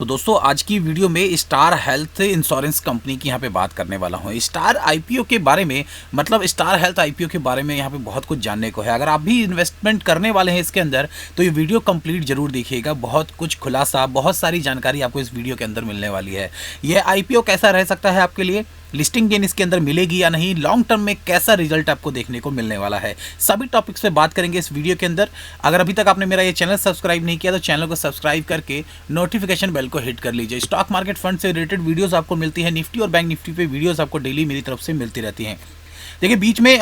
तो दोस्तों आज की वीडियो में स्टार हेल्थ इंश्योरेंस कंपनी की यहाँ पे बात करने वाला हूँ। स्टार आईपीओ के बारे में, मतलब स्टार हेल्थ आईपीओ के बारे में यहाँ पे बहुत कुछ जानने को है। अगर आप भी इन्वेस्टमेंट करने वाले हैं इसके अंदर तो ये वीडियो कंप्लीट जरूर देखिएगा। बहुत कुछ खुलासा, बहुत सारी जानकारी आपको इस वीडियो के अंदर मिलने वाली है। यह आईपीओ कैसा रह सकता है आपके लिए, लिस्टिंग गेन इसके अंदर मिलेगी या नहीं, लॉन्ग टर्म में कैसा रिजल्ट आपको देखने को मिलने वाला है, सभी टॉपिक्स पे बात करेंगे इस वीडियो के अंदर। अगर अभी तक आपने मेरा ये चैनल सब्सक्राइब नहीं किया तो चैनल को सब्सक्राइब करके नोटिफिकेशन बेल को हिट कर लीजिए। स्टॉक मार्केट फंड से रिलेटेड वीडियोस आपको मिलती है, निफ्टी और बैंक निफ्टी पे वीडियोस आपको डेली मेरी तरफ से मिलती रहती हैं। देखिए बीच में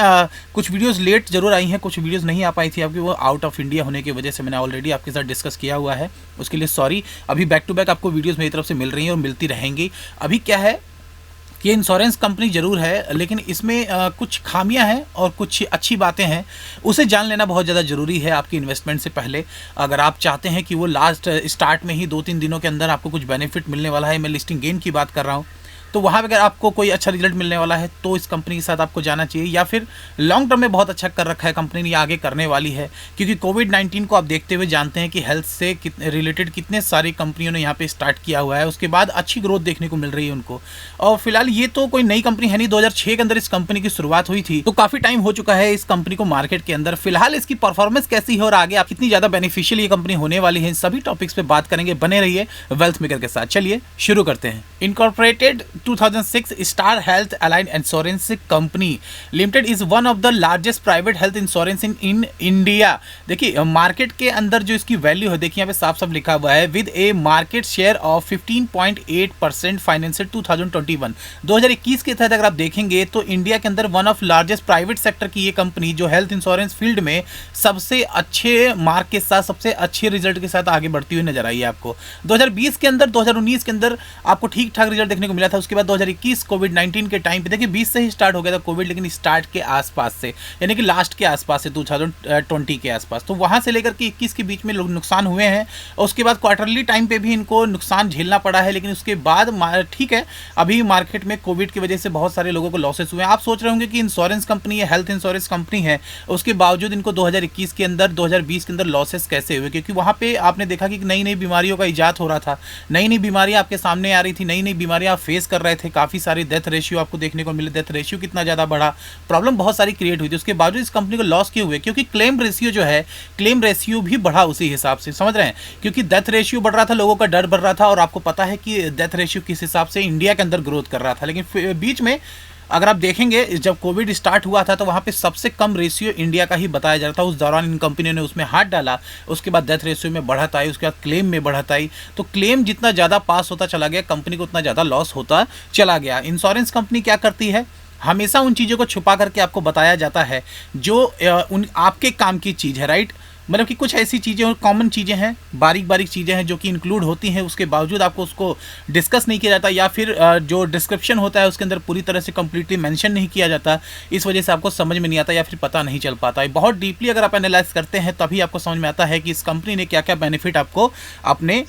कुछ वीडियोस लेट जरूर आई हैं, कुछ वीडियोस नहीं आ पाई थी आपकी, वो आउट ऑफ इंडिया होने की वजह से मैंने ऑलरेडी आपके साथ डिस्कस किया हुआ है, उसके लिए सॉरी। अभी बैक टू बैक आपको वीडियोस मेरी तरफ से मिल रही हैं और मिलती रहेंगी। अभी क्या है कि ये इंश्योरेंस कंपनी ज़रूर है, लेकिन इसमें कुछ खामियां हैं और कुछ अच्छी बातें हैं, उसे जान लेना बहुत ज़्यादा ज़रूरी है आपकी इन्वेस्टमेंट से पहले। अगर आप चाहते हैं कि वो लास्ट स्टार्ट में ही 2-3 दिनों के अंदर आपको कुछ बेनिफिट मिलने वाला है, मैं लिस्टिंग गेन की बात कर रहा हूँ, तो वहाँ पर अगर आपको कोई अच्छा रिजल्ट मिलने वाला है तो इस कंपनी के साथ आपको जाना चाहिए। या फिर लॉन्ग टर्म में बहुत अच्छा कर रखा है कंपनी ने, आगे करने वाली है, क्योंकि कोविड-19 को आप देखते हुए जानते हैं कि हेल्थ से रिलेटेड कितने सारी कंपनियों ने यहाँ पे स्टार्ट किया हुआ है, उसके बाद अच्छी ग्रोथ देखने को मिल रही है उनको। और फिलहाल ये तो कोई नई कंपनी है नहीं, 2006 के अंदर इस कंपनी की शुरुआत हुई थी, तो काफ़ी टाइम हो चुका है इस कंपनी को मार्केट के अंदर। फिलहाल इसकी परफॉर्मेंस कैसी है और आगे आप कितनी ज़्यादा बेनिफिशियल ये कंपनी होने वाली है, इन सभी टॉपिक्स पे बात करेंगे। बने रहिए वेल्थ मेकर के साथ। चलिए शुरू करते हैं। Incorporated 2006 star health aligned insurance company limited is one of the largest private health insurance in India. देखिए मार्केट के अंदर जो इसकी वैल्यू है, देखिए यहाँ पे साफ साफ लिखा हुआ है, with A market share of 15.8% financial 2021 के तहत अगर आप देखेंगे तो इंडिया के अंदर one of largest private sector की ये कंपनी जो हेल्थ इंश्योरेंस फील्ड में सबसे अच्छे मार्क के साथ, सबसे अच्छे रिजल्ट के साथ आगे बढ़ती हुई नजर आई है आपको। 2020 के अंदर, 2019 के अंदर आपको ठीक ठाक रिजल्ट देखने को मिला था। उसके बाद 2021 कोविड-19 के टाइम पे, देखिए 20 से ही स्टार्ट हो गया था कोविड, लेकिन स्टार्ट के आसपास से, यानी कि लास्ट के आसपास से 2020 के आसपास, तो वहां से लेकर के 21 के बीच में लोग नुकसान हुए हैं। और उसके बाद क्वार्टरली टाइम पे भी इनको नुकसान झेलना पड़ा है, लेकिन उसके बाद ठीक है, अभी मार्केट में कोविड की वजह से बहुत सारे लोगों को लॉसेस हुए हैं। आप सोच रहे होंगे कि इंश्योरेंस कंपनी है, हेल्थ इंश्योरेंस कंपनी है, उसके बावजूद इनको 2021 के अंदर, 2020 के अंदर लॉसेस कैसे हुए, क्योंकि वहां पे आपने देखा कि नई नई बीमारियों का इजाद हो रहा था, नई नई बीमारियां आपके सामने आ रही थी, नई नई बीमारियां आप फेस कर रहे थे, काफ़ी सारी डेथ रेशियो आपको देखने को मिले, डेथ रेशियो कितना ज़्यादा बढ़ा, प्रॉब्लम बहुत सारी क्रिएट हुई थी। उसके बावजूद इस कंपनी को लॉस क्यों हुए, क्योंकि क्लेम रेशियो जो है, क्लेम रेशियो भी बढ़ा उसी हिसाब से, समझ रहे हैं, क्योंकि डेथ रेशियो बढ़ रहा था, लोगों का डर बढ़ रहा था। और आपको पता है कि डेथ रेशियो किस हिसाब से इंडिया के अंदर ग्रोथ कर रहा था, लेकिन बीच में अगर आप देखेंगे जब कोविड स्टार्ट हुआ था तो वहाँ पे सबसे कम रेशियो इंडिया का ही बताया जा रहा था। उस दौरान इन कंपनियों ने उसमें हाथ डाला, उसके बाद डेथ रेशियो में बढ़त आई, उसके बाद क्लेम में बढ़त आई। तो क्लेम जितना ज़्यादा पास होता चला गया, कंपनी को उतना ज़्यादा लॉस होता चला गया। इंश्योरेंस कंपनी क्या करती है, हमेशा उन चीज़ों को छुपा करके आपको बताया जाता है जो उन आपके काम की चीज़ है, राइट। मतलब कि कुछ ऐसी चीज़ें और कॉमन चीज़ें हैं, बारीक बारीक चीज़ें हैं जो कि इंक्लूड होती हैं, उसके बावजूद आपको उसको डिस्कस नहीं किया जाता, या फिर जो डिस्क्रिप्शन होता है उसके अंदर पूरी तरह से कंप्लीटली मेंशन नहीं किया जाता। इस वजह से आपको समझ में नहीं आता या फिर पता नहीं चल पाता है। बहुत डीपली अगर आप एनालाइज करते हैं तभी आपको समझ में आता है कि इस कंपनी ने क्या क्या बेनिफिट आपको अपने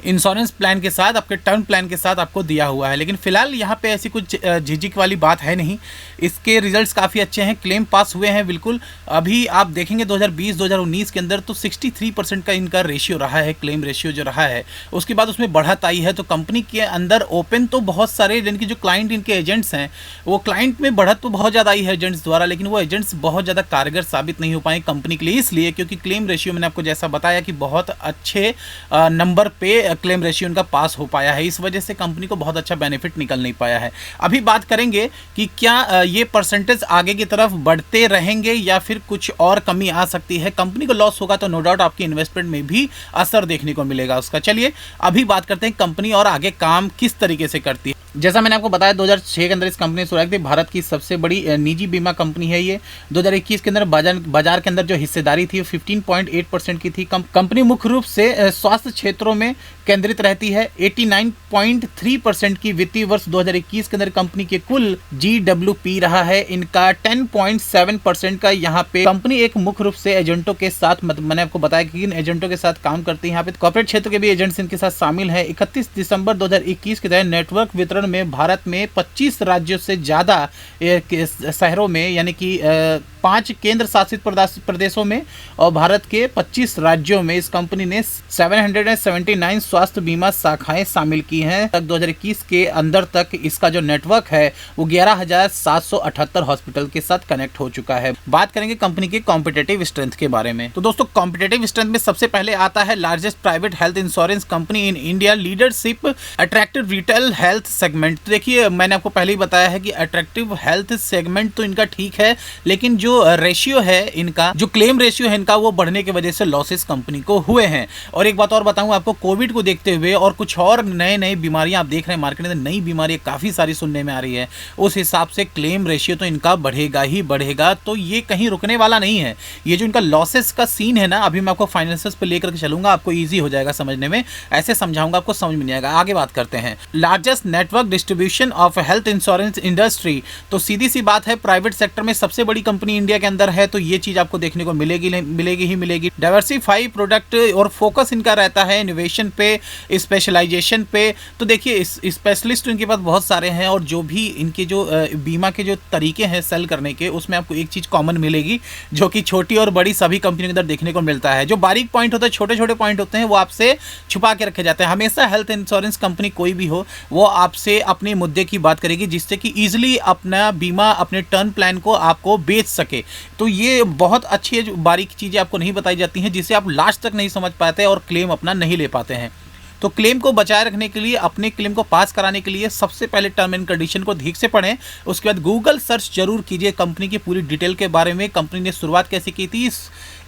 इंश्योरेंस प्लान के साथ, आपके टर्म प्लान के साथ आपको दिया हुआ है। लेकिन फिलहाल यहाँ पे ऐसी कुछ झिझक वाली बात है नहीं, इसके रिजल्ट्स काफ़ी अच्छे हैं, क्लेम पास हुए हैं बिल्कुल। अभी आप देखेंगे 2020-2019 के अंदर तो 63% का इनका रेशियो रहा है, क्लेम रेशियो जो रहा है। उसके बाद उसमें बढ़त आई है, तो कंपनी के अंदर ओपन तो बहुत सारे, जिनकी जो क्लाइंट इनके एजेंट्स हैं, वो क्लाइंट में बढ़त तो बहुत ज़्यादा आई है एजेंट्स द्वारा, लेकिन वो एजेंट्स बहुत ज़्यादा कारगर साबित नहीं हो पाए कंपनी के लिए, इसलिए क्योंकि क्लेम रेशियो मैंने आपको जैसा बताया कि बहुत अच्छे नंबर पे क्लेम रेशियो उनका पास हो पाया है। इस वजह से कंपनी को बहुत अच्छा बेनिफिट निकल नहीं पाया है। अभी बात करेंगे कि क्या ये परसेंटेज आगे की तरफ बढ़ते रहेंगे या फिर कुछ और कमी आ सकती है। कंपनी को लॉस होगा तो नो डाउट आपकी इन्वेस्टमेंट में भी असर देखने को मिलेगा उसका। चलिए अभी बात करते हैं कंपनी और आगे काम किस तरीके से करती है। जैसा मैंने आपको बताया 2006 के अंदर इस कंपनी ने शुरुआत की, भारत की सबसे बड़ी निजी बीमा कंपनी है ये। 2021 के अंदर बाजार के अंदर जो हिस्सेदारी थी 15.8% की थी। कंपनी मुख्य रूप से स्वास्थ्य क्षेत्रों में केंद्रित रहती है। 89.3% की वित्तीय वर्ष 2021 के अंदर कंपनी के कुल GWP रहा है इनका 10.7% का। यहाँ पे कंपनी एक मुख्य रूप से एजेंटों के साथ, मैंने आपको बताया कि इन एजेंटों के साथ काम करती है। यहाँ पे कॉर्पोरेट क्षेत्र के भी एजेंट्स इनके साथ शामिल है। 31 दिसंबर 2021 के तहत नेटवर्क वितरण वितरण में भारत में 25 राज्यों से ज़्यादा शहरों में, यानी कि 5 केंद्र शासित प्रदेशों में और भारत के 25 राज्यों में इस कंपनी ने 779 स्वास्थ्य बीमा शाखाएं शामिल की हैं। तक 2021 के अंदर तक इसका जो नेटवर्क है वो 11,778 हॉस्पिटल के साथ कनेक्ट हो चुका है। बात करेंगे कंपनी के कॉम्पिटिटिव स्ट्रेंथ के बारे में, तो दोस्तों कॉम्पिटिटिव स्ट्रेंथ में सबसे पहले आता है largest private health insurance company in India, leadership attractive retail health segment. तो देखिए मैंने आपको पहले ही बताया है कि अट्रैक्टिव हेल्थ सेगमेंट तो इनका ठीक है, लेकिन जो रेशियो है इनका, जो क्लेम रेशियो है इनका, वो बढ़ने की वजह से लॉसेस कंपनी को हुए हैं। और एक बात और बताऊं आपको, कोविड को देखते हुए और कुछ और नए बीमारियां आप देख रहे हैं मार्केट में, नई बीमारियां काफ़ी सारी सुनने में आ रही है, उस हिसाब से क्लेम रेशियो तो इनका बढ़ेगा ही बढ़ेगा। तो ये कहीं रुकने वाला नहीं है। ये जो इनका लॉसेस का सीन है ना, अभी मैं आपको फाइनेंसेस पे लेकर के चलूंगा, आपको ईजी हो जाएगा समझने में, ऐसे समझाऊंगा आपको समझ में नहीं आएगा। आगे बात करते हैं largest network distribution of health insurance industry. तो सीधी सी बात है, प्राइवेट सेक्टर में सबसे बड़ी कंपनी इंडिया के अंदर है, तो ये चीज आपको देखने को मिलेगी। डाइवर्सिफाई प्रोडक्ट और फोकस इनका रहता है इनोवेशन पे, स्पेशलाइजेशन पे। तो देखिए स्पेशलिस्ट इनके पास बहुत सारे हैं, और जो भी इनके जो बीमा के जो तरीके हैं सेल करने के, उसमें आपको एक चीज कॉमन मिलेगी, जो कि छोटी और बड़ी सभी कंपनियों के अंदर देखने को मिलता है। जो बारीक पॉइंट होते हैं, छोटे छोटे पॉइंट होते हैं, वो आपसे छुपा के रखे जाते हैं। हमेशा हेल्थ इंश्योरेंस कंपनी कोई भी हो, वो आपसे अपने मुद्दे की बात करेगी, जिससे कि ईजिली अपना बीमा, अपने टर्म प्लान को आपको बेच सके। तो ये बहुत अच्छी बारीक चीज़ें आपको नहीं बताई जाती हैं, जिसे आप लास्ट तक नहीं समझ पाते और क्लेम अपना नहीं ले पाते हैं। तो क्लेम को बचाए रखने के लिए, अपने क्लेम को पास कराने के लिए सबसे पहले टर्म एंड कंडीशन को ठीक से पढ़ें। उसके बाद गूगल सर्च जरूर कीजिए कंपनी की पूरी डिटेल के बारे में, कंपनी ने शुरुआत कैसे की थी,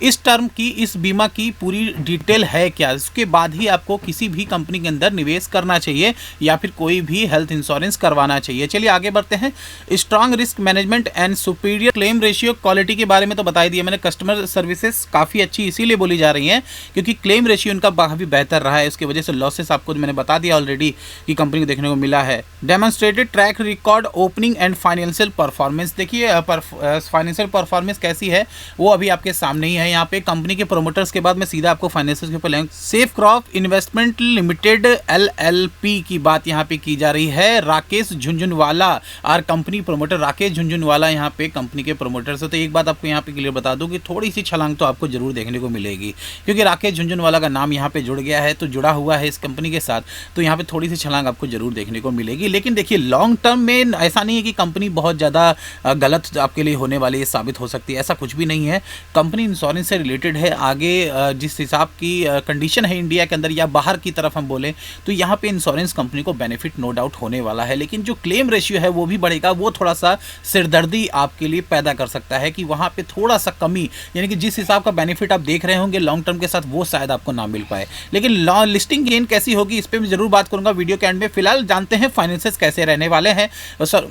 इस टर्म की, इस बीमा की पूरी डिटेल है क्या। उसके बाद ही आपको किसी भी कंपनी के अंदर निवेश करना चाहिए या फिर कोई भी हेल्थ इंश्योरेंस करवाना चाहिए। चलिए आगे बढ़ते हैं। Strong risk management and superior claim ratio quality के बारे में तो बता दिया मैंने। कस्टमर सर्विसेज काफ़ी अच्छी इसीलिए बोली जा रही हैं क्योंकि क्लेम रेशियो इनका काफ़ी बेहतर रहा है। उसकी वजह से लॉसेस आपको मैंने बता दिया ऑलरेडी कि कंपनी को देखने को मिला है। Demonstrated track record opening and financial performance. देखिए फाइनेंशियल परफॉर्मेंस कैसी है वो अभी आपके सामने ही है। यहाँ पे कंपनी के प्रोमोटर्स के बाद मैं सीधा आपको फाइनेंशियल के ऊपर लेंगे। Safe crop investment limited LLP की बात यहाँ पे की जा रही है। राकेश झुंझुनवाला और कंपनी प्रोमोटर, राकेश झुंझुनवाला यहाँ पे कंपनी के प्रोमोटर्स है। तो एक बात आपको यहाँ पे क्लियर बता दूं कि थोड़ी सी छलांग तो आपको जरूर देखने को मिलेगी, क्योंकि राकेश झुंझुनवाला का नाम यहाँ पे जुड़ गया है, तो जुड़ा हुआ है इस कंपनी के साथ, तो यहाँ पे थोड़ी सी छलांग आपको जरूर देखने को मिलेगी। लेकिन देखिए लॉन्ग टर्म में ऐसा नहीं है कि कंपनी बहुत ज़्यादा गलत आपके लिए होने वाली है, साबित हो सकती है, ऐसा कुछ भी नहीं है। कंपनी इंश्योरेंस से रिलेटेड है। आगे जिस हिसाब की कंडीशन है इंडिया के अंदर या बाहर की तरफ हम बोलें तो यहाँ पे इंश्योरेंस कंपनी को बेनिफिट नो डाउट होने वाला है। लेकिन जो क्लेम रेशियो है वो भी बढ़ेगा, वो थोड़ा सा सिरदर्दी आपके लिए पैदा कर सकता है कि वहाँ पे थोड़ा सा कमी, यानी कि जिस हिसाब का बेनिफिट आप देख रहे होंगे लॉन्ग टर्म के साथ वो शायद आपको ना मिल पाए। लेकिन लिस्टिंग गेन कैसी होगी इस पर मैं जरूर बात करूंगा वीडियो के एंड में। फिलहाल जानते हैं फाइनेंसेस कैसे रहने वाले हैं सर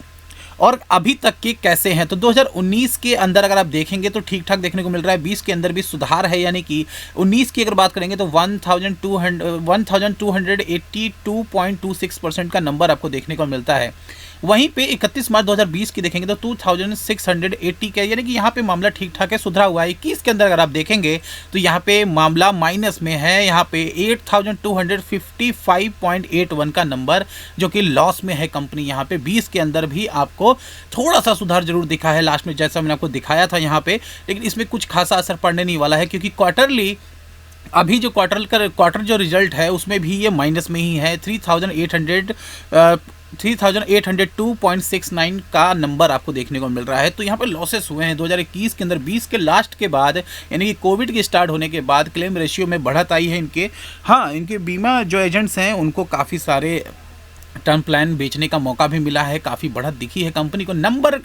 और अभी तक के कैसे हैं। तो 2019 के अंदर अगर आप देखेंगे तो ठीक ठाक देखने को मिल रहा है। 20 के अंदर भी सुधार है, यानी कि 19 की अगर बात करेंगे तो 1282.26% का नंबर आपको देखने को मिलता है। वहीं पे 31 मार्च 2020 की देखेंगे तो 2680 का, यानी कि यहाँ पे मामला ठीक ठाक है, सुधरा हुआ है। 21 के अंदर अगर आप देखेंगे तो यहाँ पे मामला माइनस में है, यहाँ पे 8255.81 का नंबर जो कि लॉस में है कंपनी। यहाँ पे 20 के अंदर भी आपको थोड़ा सा सुधार जरूर दिखा है लास्ट में, जैसा मैंने आपको दिखाया था यहाँ पे, लेकिन इसमें कुछ खासा असर पड़ने नहीं वाला है क्योंकि क्वार्टरली अभी जो क्वार्टर जो रिजल्ट है उसमें भी ये माइनस में ही है। 3802.69 का नंबर आपको देखने को मिल रहा है। तो यहाँ पे लॉसेस हुए हैं 2021 के अंदर। 20 के लास्ट के बाद, यानी कि कोविड के स्टार्ट होने के बाद क्लेम रेशियो में बढ़त आई है इनके। हाँ, इनके बीमा जो एजेंट्स हैं उनको काफ़ी सारे टर्म प्लान बेचने का मौका भी मिला है, काफ़ी बढ़त दिखी है कंपनी को। नंबर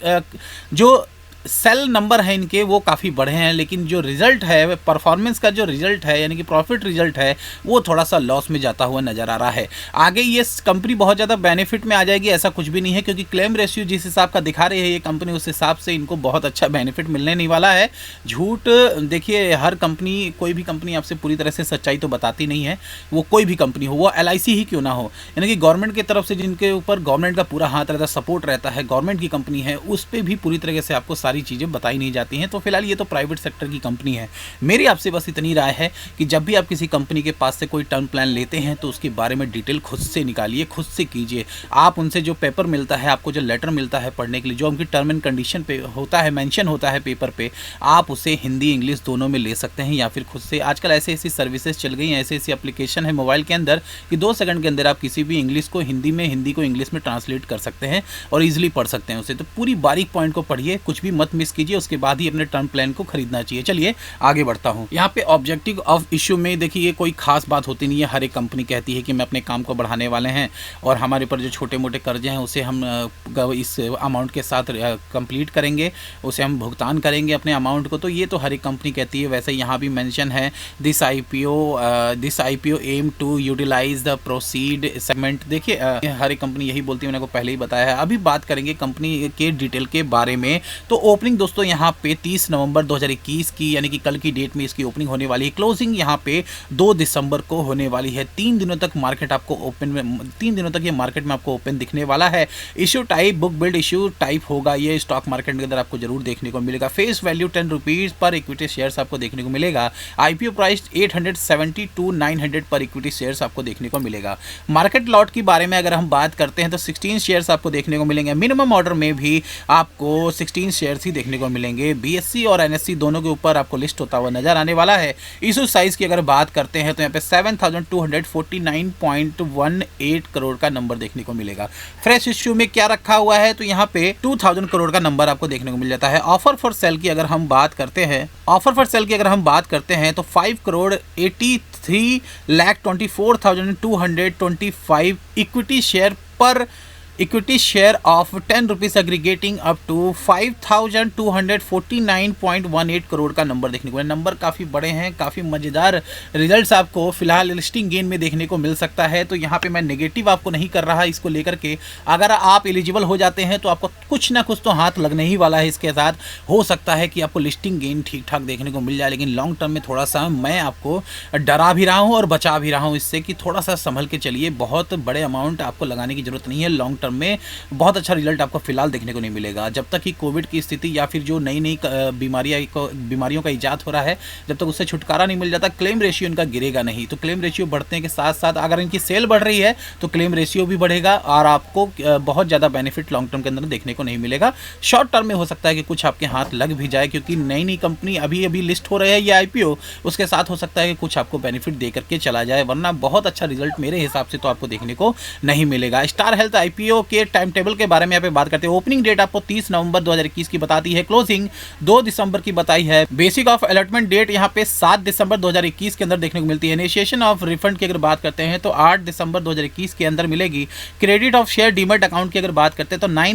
जो सेल नंबर है इनके वो काफ़ी बढ़े हैं, लेकिन जो रिजल्ट है, परफॉर्मेंस का जो रिजल्ट है, यानी कि प्रॉफिट रिजल्ट है, वो थोड़ा सा लॉस में जाता हुआ नज़र आ रहा है। आगे ये कंपनी बहुत ज़्यादा बेनिफिट में आ जाएगी ऐसा कुछ भी नहीं है, क्योंकि क्लेम रेशियो जिस हिसाब का दिखा रही है ये कंपनी, उस हिसाब से इनको बहुत अच्छा बेनिफिट मिलने नहीं वाला है। झूठ, देखिए हर कंपनी, कोई भी कंपनी आपसे पूरी तरह से सच्चाई तो बताती नहीं है, वो कोई भी कंपनी हो, वो LIC ही क्यों ना हो, यानी कि गवर्नमेंट की तरफ से जिनके ऊपर गवर्नमेंट का पूरा हाथ रहता है, सपोर्ट रहता है, गवर्नमेंट की कंपनी है, उस पर भी पूरी तरीके से आपको सारी चीज़ें बताई नहीं जाती हैं। तो फिलहाल ये तो प्राइवेट सेक्टर की कंपनी है। मेरी आपसे बस इतनी राय है कि जब भी आप किसी कंपनी के पास से कोई टर्म प्लान लेते हैं तो उसके बारे में डिटेल खुद से निकालिए, खुद से कीजिए। आप उनसे जो पेपर मिलता है, आपको जो लेटर मिलता है पढ़ने के लिए, जो उनकी टर्म एंड कंडीशन पे होता है, मेंशन होता है पेपर पे, आप उसे हिंदी इंग्लिश दोनों में ले सकते हैं या फिर खुद से। आजकल ऐसी ऐसी सर्विसेज चल गई हैं, ऐसी ऐसी एप्लीकेशन है मोबाइल के अंदर कि 2 सेकंड के अंदर आप किसी भी इंग्लिश को हिंदी में, हिंदी को इंग्लिश में ट्रांसलेट कर सकते हैं और ईजिली पढ़ सकते हैं उसे। तो पूरी बारीक पॉइंट को पढ़िए, कुछ भी मत मिस कीजिए, उसके बाद ही अपने टर्म प्लान को खरीदना चाहिए। चलिए आगे बढ़ता हूँ। यहाँ पे ऑब्जेक्टिव ऑफ इशू में देखिए, ये कोई खास बात होती नहीं है। हर एक कंपनी कहती है कि मैं अपने काम को बढ़ाने वाले हैं और हमारे ऊपर जो छोटे मोटे कर्जे हैं उसे हम इस अमाउंट के साथ कंप्लीट करेंगे, उसे हम भुगतान करेंगे अपने अमाउंट को। तो ये तो हर एक कंपनी कहती है। वैसे यहाँ भी मेंशन है this IPO aim to utilise the proceed segment. देखिए हर एक कंपनी यही बोलती है, मैंने को पहले ही बताया है। अभी बात करेंगे कंपनी के डिटेल के बारे में। तो ओपनिंग दोस्तों यहाँ पे 30 नवंबर 2021 की, यानी कि कल की डेट में इसकी ओपनिंग होने वाली है। क्लोजिंग यहाँ पे 2 दिसंबर को होने वाली है। 3 दिनों तक मार्केट आपको ओपन में, 3 दिनों तक ये मार्केट में आपको ओपन दिखने वाला है। Issue type book build issue type होगा ये स्टॉक मार्केट के अंदर आपको जरूर देखने को मिलेगा। फेस वैल्यू 10 रुपीज़ पर इक्विटी शेयर्स आपको देखने को मिलेगा। आईपीओ प्राइस 870 to 900 पर इक्विटी शेयर्स आपको देखने को मिलेगा। मार्केट लॉट के बारे में अगर हम बात करते हैं तो 16 शेयर्स आपको देखने को मिलेंगे। मिनिमम ऑर्डर में भी आपको 16 शेयर्स ही देखने को मिलेंगे। बीएससी और एनएससी दोनों के ऊपर आपको लिस्ट होता हुआ नजर आने वाला है। इशू साइज की अगर बात करते हैं तो यहाँ पे 7249.18 करोड़ का नंबर देखने को मिलेगा। फ्रेश इश्यू में क्या रखा हुआ है तो यहाँ पे 2000 करोड़ का नंबर आपको देखने को मिल जाता है। ऑफर फॉर सेल की अगर हम बात करते हैं, तो 5,83,24,225 equity share of 10 rupees aggregating up to 5,249.18 crore का नंबर देखने को मिला। नंबर काफ़ी बड़े हैं, काफ़ी मज़ेदार रिजल्ट्स आपको फिलहाल लिस्टिंग गेन में देखने को मिल सकता है। तो यहाँ पे मैं नेगेटिव आपको नहीं कर रहा इसको लेकर के। अगर आप एलिजिबल हो जाते हैं तो आपको कुछ ना कुछ तो हाथ लगने ही वाला है इसके साथ। हो सकता है कि आपको लिस्टिंग गेन ठीक ठाक देखने को मिल जाए, लेकिन लॉन्ग टर्म में थोड़ा सा मैं आपको डरा भी रहा हूँ और बचा भी रहा हूँ इससे कि थोड़ा सा संभल के चलिए। बहुत बड़े अमाउंट आपको लगाने की जरूरत नहीं है। लॉन्ग में बहुत अच्छा रिजल्ट आपको फिलहाल देखने को नहीं मिलेगा। जब तक कि कोविड की स्थिति या फिर जो नई नई बीमारियों का इजाद हो रहा है, जब तक उससे छुटकारा नहीं मिल जाता, क्लेम रेशियो इनका गिरेगा नहीं। तो क्लेम रेशियो बढ़ने के साथ साथ अगर इनकी सेल बढ़ रही है तो क्लेम रेशियो भी बढ़ेगा और आपको बहुत ज़्यादा बेनिफिट लॉन्ग टर्म के अंदर देखने को नहीं मिलेगा। शॉर्ट टर्म में हो सकता है कि कुछ आपके हाथ लग भी जाए, क्योंकि नई नई कंपनी अभी अभी लिस्ट हो रहे हैं ये आईपीओ, उसके साथ हो सकता है कि कुछ आपको बेनिफिट दे करके चला जाए, वरना बहुत अच्छा रिजल्ट मेरे हिसाब से तो आपको देखने को नहीं मिलेगा। स्टार हेल्थ आईपीओ के टाइम टेबल के बारे में यहाँ पे बात करते हैं। ओपनिंग डेट आपको 30 नवंबर 2021 की बताती है। क्लोजिंग 2 दिसंबर की बताई है। बेसिक ऑफ अलॉटमेंट डेट यहाँ पे 7 दिसंबर 2021 के अंदर देखने को मिलती है। इनिशिएशन ऑफ रिफंड की अगर बात करते हैं तो 8 दिसंबर 2021 के अंदर मिलेगी। Credit of share demat account की अगर बात करते हैं तो 9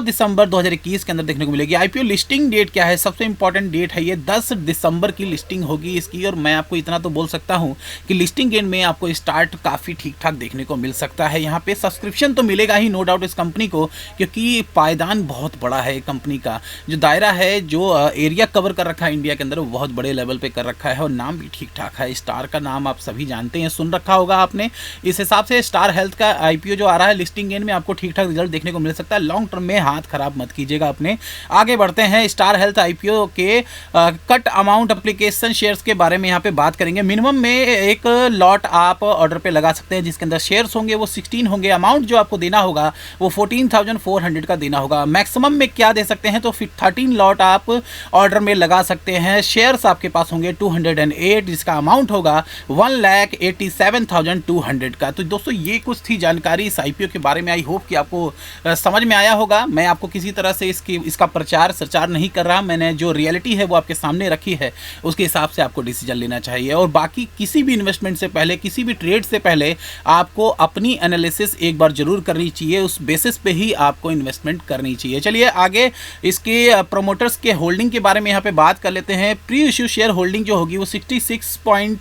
दिसंबर 2021 के अंदर देखने को मिलेगी। आईपीओ लिस्टिंग डेट क्या है, सबसे इंपॉर्टेंट डेट है ये 10 दिसंबर की लिस्टिंग होगी इसकी। और मैं आपको इतना तो बोल सकता हूँ कि लिस्टिंग गेन में आपको स्टार्ट काफ़ी ठीक ठाक देखने को मिल सकता है। यहाँ पे सब्सक्रिप्शन तो मिलेगा ही नो डाउट इस कंपनी को, क्योंकि पायदान बहुत बड़ा है कंपनी का। जो दायरा है, जो एरिया कवर कर रखा है इंडिया के अंदर, वो बहुत बड़े लेवल पे कर रखा है और नाम भी ठीक ठाक है। स्टार का नाम आप सभी जानते हैं, सुन रखा होगा आपने। इस हिसाब से स्टार हेल्थ का आईपीओ जो आ रहा है लिस्टिंग गेन में आपको ठीक ठाक रिजल्ट देखने को मिल सकता है। लॉन्ग टर्म में हाथ खराब मत कीजिएगा अपने। आगे बढ़ते हैं। स्टार हेल्थ आईपीओ के कट अमाउंट एप्लीकेशन शेयर्स के बारे में यहाँ पे बात करेंगे। मिनिमम में एक लॉट आप ऑर्डर पे लगा सकते हैं जिसके अंदर शेयर्स होंगे वो 16 होंगे। अमाउंट जो आपको देना होगा वो 14,400 का देना होगा। मैक्सिमम में क्या दे सकते हैं तो 13 लॉट आप ऑर्डर में लगा सकते हैं। शेयर्स आपके पास होंगे 208 जिसका अमाउंट होगा 1,87,200 का। तो दोस्तों ये कुछ थी जानकारी इस आईपीओ के बारे में। आई होप कि आपको समझ में आया होगा। मैं आपको किसी तरह से इसका प्रचार प्रचार नहीं कर रहा। मैंने जो रियलिटी है वो आपके सामने रखी है, उसके हिसाब से आपको डिसीजन लेना चाहिए। और बाकी किसी भी इन्वेस्टमेंट से पहले, किसी भी ट्रेड से पहले आपको अपनी एनालिसिस एक बार जरूर करनी चाहिए। उस बेसिस पे ही आपको इन्वेस्टमेंट करनी चाहिए। चलिए आगे इसके प्रोमोटर्स के होल्डिंग के बारे में यहाँ पे बात कर लेते हैं। प्री इश्यू शेयर होल्डिंग जो होगी वो 66.2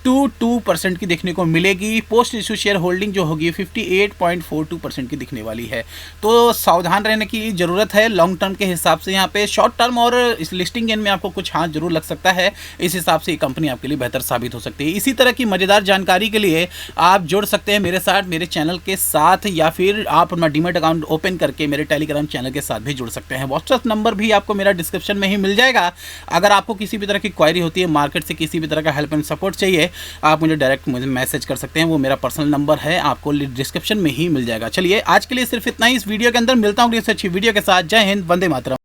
2% की देखने को मिलेगी। पोस्ट इशू शेयर होल्डिंग जो होगी 58.42% की दिखने वाली है। तो सावधान रहने की ज़रूरत है लॉन्ग टर्म के हिसाब से। यहाँ पे शॉर्ट टर्म और इस लिस्टिंग गेन में आपको कुछ हाथ जरूर लग सकता है। इस हिसाब से ये कंपनी आपके लिए बेहतर साबित हो सकती है। इसी तरह की मज़ेदार जानकारी के लिए आप जुड़ सकते हैं मेरे साथ, मेरे चैनल के साथ, या फिर आप अपना डीमैट अकाउंट ओपन करके मेरे टेलीग्राम चैनल के साथ भी जुड़ सकते हैं। व्हाट्सएप नंबर भी आपको मेरा डिस्क्रिप्शन में ही मिल जाएगा। अगर आपको किसी भी तरह की क्वायरी होती है, मार्केट से किसी भी तरह का हेल्प एंड सपोर्ट चाहिए, आप मुझे डायरेक्ट मुझे मैसेज कर सकते हैं। वो मेरा पर्सनल नंबर है, आपको डिस्क्रिप्शन में ही मिल जाएगा। चलिए आज के लिए सिर्फ इतना ही। इस वीडियो के अंदर मिलता हूँ किसी अच्छी वीडियो के साथ। जय हिंद, वंदे मातरम।